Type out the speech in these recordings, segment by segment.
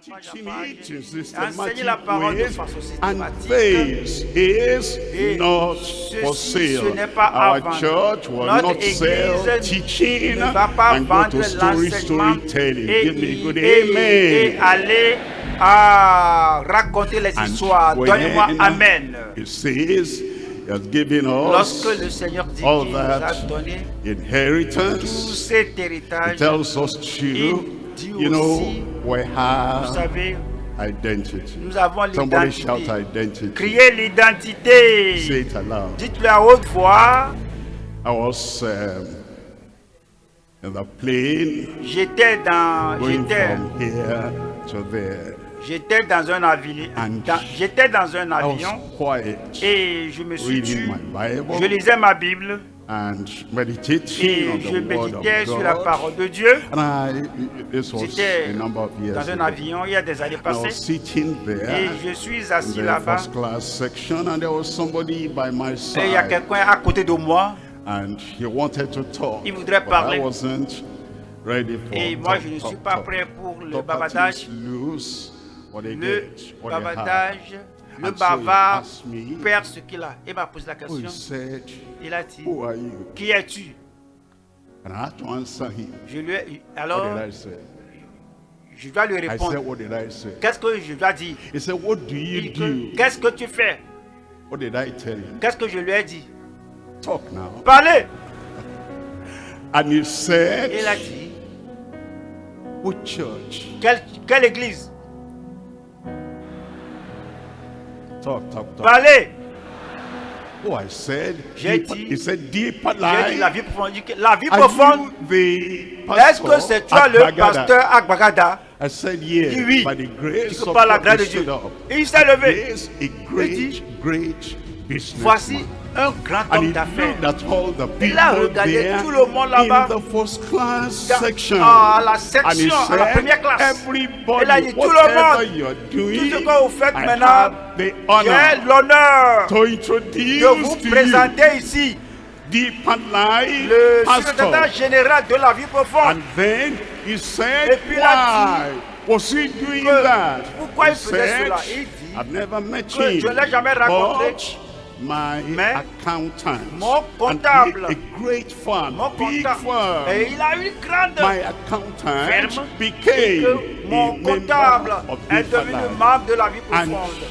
teaching it in enseigner la parole de systematic façon ways, and systématique. faith is not for Ceci, ce sale. n'est pas à Our vendre. church will Notre not sell église teaching ne va pas and go vendre to l'enseignement storytelling. Give me a good et amen. aller à raconter les And histoires. when Donnez-moi Amen. it says, He has given us Lorsque le Seigneur dit all qu'il nous a that donné tout inheritance, cet héritage, He tells us il to, dit you know, aussi, we vous have savez, identity. nous avons Somebody shout l'identité. identity. Criez l'identité. Say it aloud. Dites-le à haute voix. I was in the plane J'étais dans from here to there. J'étais dans un avion. J'étais dans un I avion was quiet, et je me suis reading tu. my Bible Je lisais ma Bible and meditating et on je the word of méditais sur la God. parole de Dieu. And this was J'étais a number of years dans un ago. avion il y a des années I was passées sitting et there je suis in assis the là-bas first class section, and there was somebody by my et il y a side, quelqu'un à côté de moi. and he wanted to talk, Il voudrait but parler. I wasn't ready for Et moi, talk, je ne suis talk, pas talk. prêt pour le Talk bavardage. is loose what they Le get, what they have. bavardage, le And so he bavard asked me, perd ce qu'il a. Il m'a posé la oh, he question. said, Il a dit, who are you? qui es-tu? And I had to answer him. Je lui ai, What alors, did I say? je dois lui I said, répondre. what did I say? Qu'est-ce que je dois dire? He said, what do you Il dit, do? qu'est-ce que tu fais? What did I tell him? Qu'est-ce que je lui ai dit? Talk now. Parlez! And he said, Il a dit, what church? quelle église? Talk. Parlez! Oh, I said, J'ai deeper- dit- he said, deeper J'ai dit la life. vie profonde. Il dit que la vie Are profonde, you the est-ce que pastor c'est toi at le Bagada? pasteur Agbagada? I said, Il dit yeah, oui. by the grace Que of par la God, grâce he de Dieu. stood up. Et il s'est levé. Yes, a dit, great Voici businessman. un grand And homme he d'affaires. looked at all the Il a people regardé there tout le monde là-bas. in the first class Dans- section. à la And he section, à la said, première classe. Il a everybody, dit, tout le whatever monde, you're tout doing, ce que vous faites I maintenant, have the j'ai honor l'honneur to de introduce vous to you présenter ici Deeper Life le Pastor. secrétaire général de la vie profonde. And then he said, Et puis il a why was he doing que that? pourquoi He il faisait said, cela? Il dit I've never met que him, je ne l'ai jamais rencontré. but my Mais accountant, mon comptable, and a great firm, mon big comptable, firm, et il a une grande my accountant ferme, et became que mon a member comptable of est Deeper devenu Life. membre de la vie And profonde.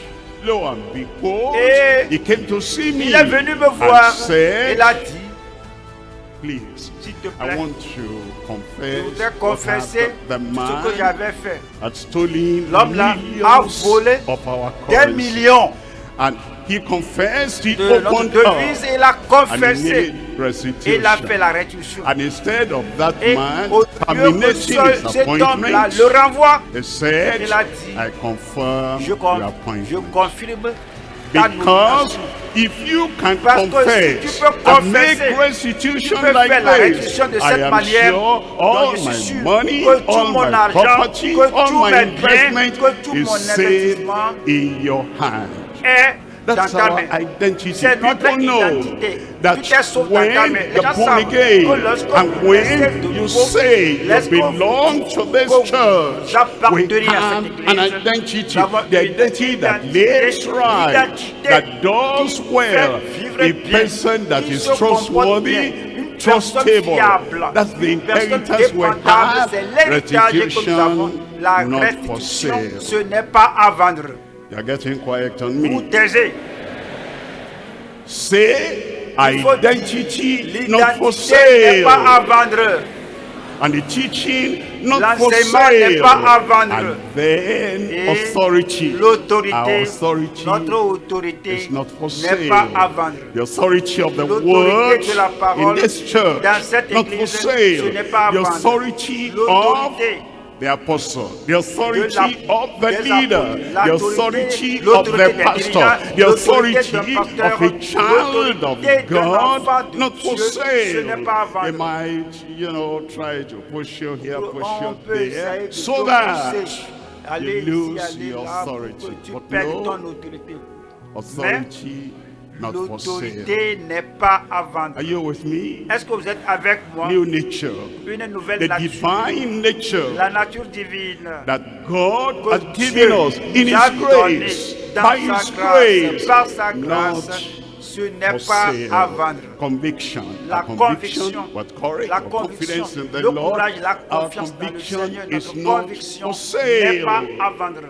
lo and behold, Et he came to see me Il est venu me and voir et said, il a dit, please, s'il te I plaît, want to je confess voudrais what confesser the tout ce que man j'avais fait. had stolen L'homme là a millions volé of our Des currency. millions And he confessed, he de notre opened devise up, et il a and he confessé. made Et il a fait restitution. la restitution. And instead of that Et man au lieu que terminating his cet homme-là appointment, le renvoie, he said, il a dit, I confirm je your appointment. confirme ta Because nomination. if you can Parce que si confess tu peux and make confesser, restitution tu peux like faire la this, restitution de I cette am manière, sure donc all je suis my sûr money, que tout all mon my argent, property, que all tous my mes biens, investment que tout is mon safe investissement in your hand. est dans That's ta our main. identity. C'est notre People know identité. that Tout est sauf dans ta main. when Les you're gens born savent again que lorsque and vous naissez when de you nouveau, say you lorsque belong vous- to this que vous church, we appartenez à have cette an église, identity, nous avons the identity that lives right, l'identité that does qui well, fait vivre a bien, person that qui is se comporte trustworthy, bien, une personne trustable. fiable, That's the une personne inheritance we dépendable, have. c'est l'héritage que nous avons. Restitution, La not for restitution, sale. ce n'est pas à vendre. You're getting quiet on Vous me. taisez. Say Il faut dire, identity not for l'identité n'est pas à sale. vendre. And the teaching not for L'enseignement n'est sale. pas à vendre. And then Et authority. Our l'autorité, authority notre autorité is not for n'est pas à sale. vendre. The authority of the L'autorité word de la parole in this church dans cette not for église, ce sale. n'est pas à The vendre. authority of L'autorité the apostle, the authority of the des leader, apôtres, the authority of l'autorité the des pastor, dirigeants, the l'autorité authority d'un pasteur, of a child of l'autorité d'un enfant God, de not for Dieu, ce n'est sale. pas à They vendre. might, try to push you here, push On you peut essayer there, de so that pousser, aller you ici, lose aller your là, pour authority. que tu But perdes no, ton autorité. authority not for sale. L'autorité n'est pas à vendre. Are you with me? Est-ce que vous êtes avec moi? New nature, Une nouvelle the nature. divine nature La nature divine. that God Que has Dieu given us in nous a His donné grace, dans by sa His grâce, par sa grace, grâce, not ce n'est for pas à sale. vendre. Conviction, La a conviction, conviction, what courage, la or confidence conviction, in the le Lord, courage, la our confiance dans le conviction Seigneur, is notre not conviction for n'est sale. pas à vendre.